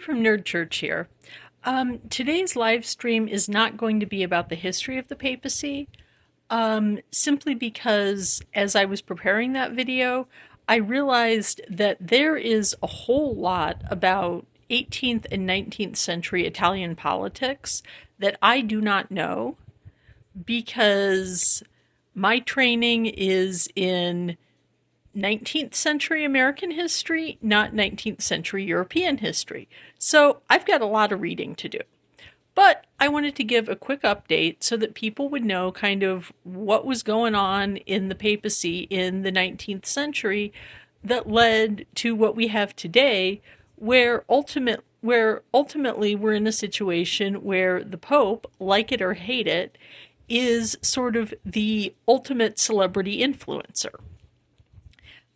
from Nerd Church here. Today's live stream is not going to be about the history of the papacy, simply because as I was preparing that video, I realized that there is a whole lot about 18th and 19th century Italian politics that I do not know because my training is in 19th century American history, not 19th century European history. So I've got a lot of reading to do. But I wanted to give a quick update so that people would know kind of what was going on in the papacy in the 19th century that led to what we have today, where ultimately we're in a situation where the Pope, like it or hate it, is sort of the ultimate celebrity influencer.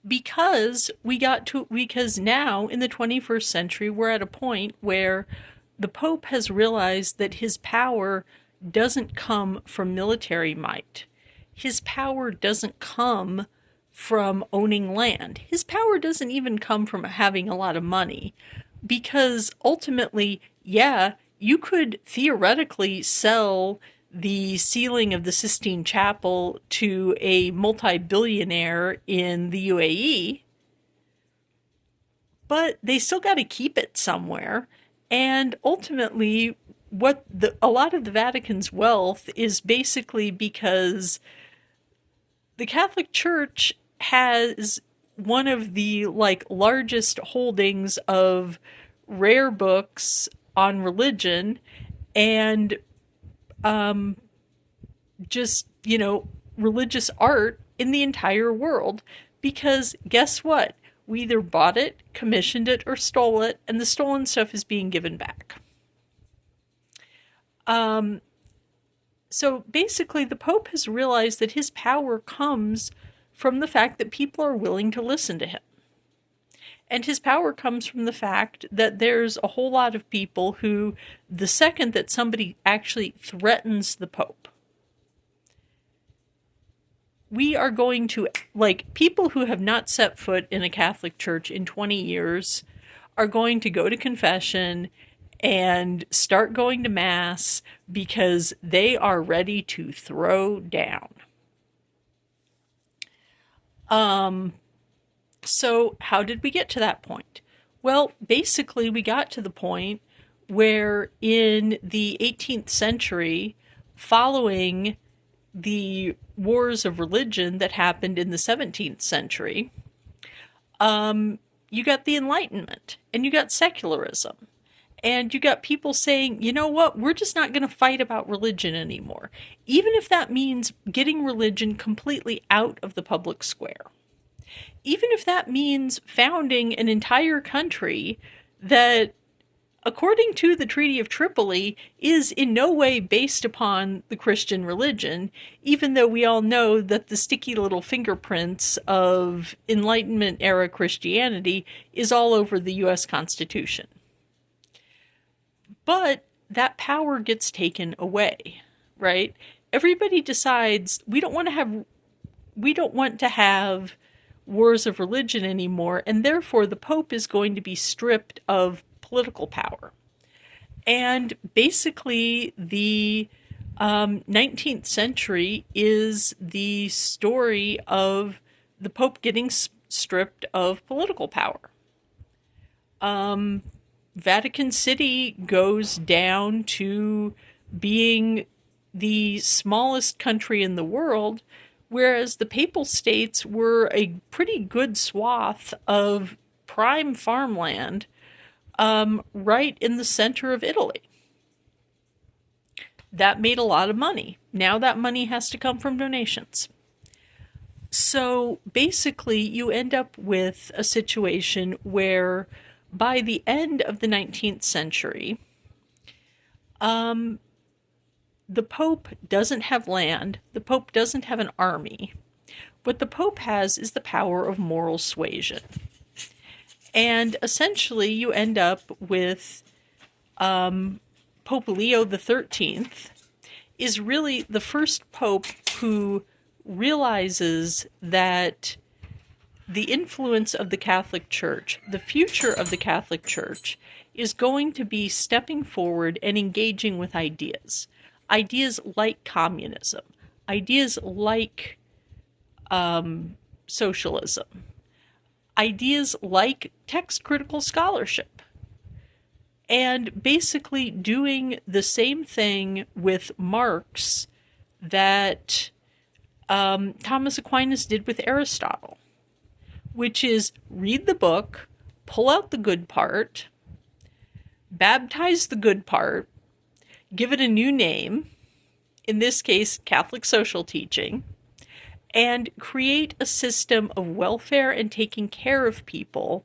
Because now in the 21st century, we're at a point where the Pope has realized that his power doesn't come from military might. His power doesn't come from owning land. His power doesn't even come from having a lot of money. Because ultimately, yeah, you could theoretically sell the ceiling of the Sistine Chapel to a multi-billionaire in the UAE, but they still got to keep it somewhere. And ultimately, a lot of the Vatican's wealth is basically because the Catholic Church has one of the largest holdings of rare books on religion and religious art in the entire world. Because guess what? We either bought it, commissioned it, or stole it, and the stolen stuff is being given back. So basically, the Pope has realized that his power comes from the fact that people are willing to listen to him. And his power comes from the fact that there's a whole lot of people who, the second that somebody actually threatens the Pope, we are going to, people who have not set foot in a Catholic church in 20 years are going to go to confession and start going to Mass because they are ready to throw down. So how did we get to that point? Well, basically we got to the point where in the 18th century, following the wars of religion that happened in the 17th century, you got the Enlightenment and you got secularism. And you got people saying, you know what, we're just not going to fight about religion anymore. Even if that means getting religion completely out of the public square. Even if that means founding an entire country that, according to the Treaty of Tripoli, is in no way based upon the Christian religion, even though we all know that the sticky little fingerprints of Enlightenment-era Christianity is all over the U.S. Constitution. But that power gets taken away, right? Everybody decides we don't want to have wars of religion anymore, and therefore the Pope is going to be stripped of political power. And basically the 19th century is the story of the Pope getting stripped of political power. Vatican City goes down to being the smallest country in the world, whereas the Papal States were a pretty good swath of prime farmland right in the center of Italy. That made a lot of money. Now that money has to come from donations. So basically, you end up with a situation where by the end of the 19th century, the Pope doesn't have land, the Pope doesn't have an army. What the Pope has is the power of moral suasion. And essentially you end up with Pope Leo XIII is really the first Pope who realizes that the influence of the Catholic Church, the future of the Catholic Church, is going to be stepping forward and engaging with ideas. Ideas like communism, ideas like socialism, ideas like text critical scholarship, and basically doing the same thing with Marx that Thomas Aquinas did with Aristotle, which is read the book, pull out the good part, baptize the good part, give it a new name, in this case, Catholic social teaching, and create a system of welfare and taking care of people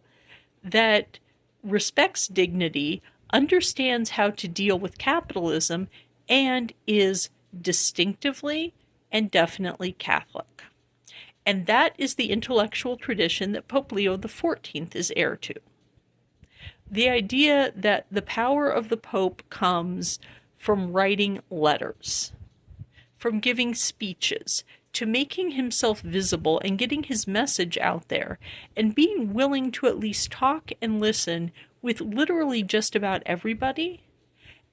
that respects dignity, understands how to deal with capitalism, and is distinctively and definitely Catholic. And that is the intellectual tradition that Pope Leo XIV is heir to. The idea that the power of the Pope comes from writing letters, from giving speeches, to making himself visible and getting his message out there, and being willing to at least talk and listen with literally just about everybody,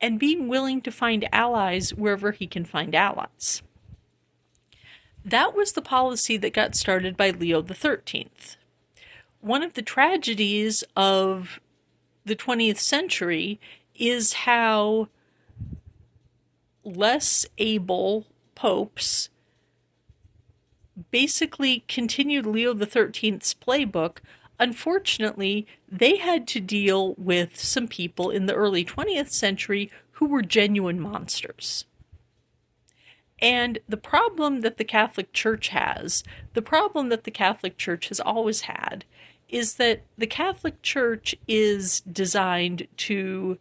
and being willing to find allies wherever he can find allies. That was the policy that got started by Leo XIII. One of the tragedies of the 20th century is how less able popes basically continued Leo XIII's playbook. Unfortunately, they had to deal with some people in the early 20th century who were genuine monsters. And the problem that the Catholic Church has, the problem that the Catholic Church has always had, is that the Catholic Church is designed to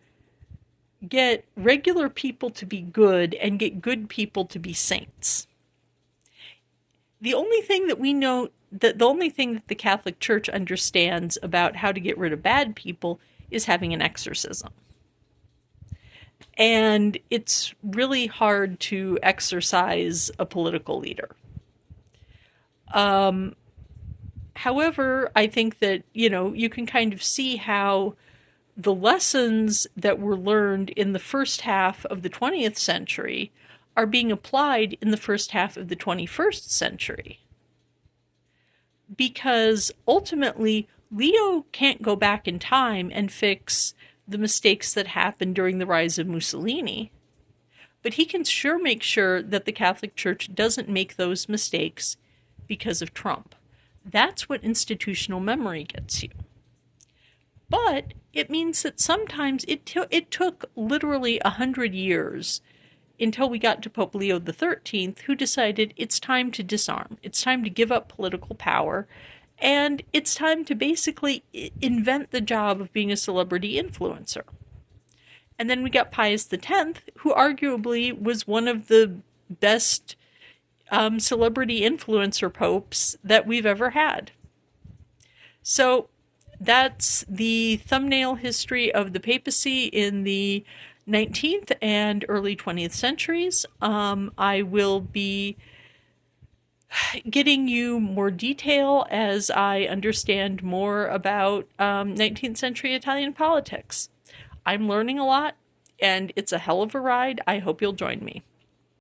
get regular people to be good and get good people to be saints. The only thing that we know, the only thing that the Catholic Church understands about how to get rid of bad people is having an exorcism. And it's really hard to exorcise a political leader. However, I think that, you can kind of see how the lessons that were learned in the first half of the 20th century are being applied in the first half of the 21st century. Because ultimately, Leo can't go back in time and fix the mistakes that happened during the rise of Mussolini, but he can sure make sure that the Catholic Church doesn't make those mistakes because of Trump. That's what institutional memory gets you. But it means that sometimes it took literally 100 years until we got to Pope Leo XIII, who decided it's time to disarm. It's time to give up political power. And it's time to basically invent the job of being a celebrity influencer. And then we got Pius X, who arguably was one of the best celebrity influencer popes that we've ever had. So that's the thumbnail history of the papacy in the 19th and early 20th centuries. I will be getting you more detail as I understand more about 19th century Italian politics. I'm learning a lot, and it's a hell of a ride. I hope you'll join me.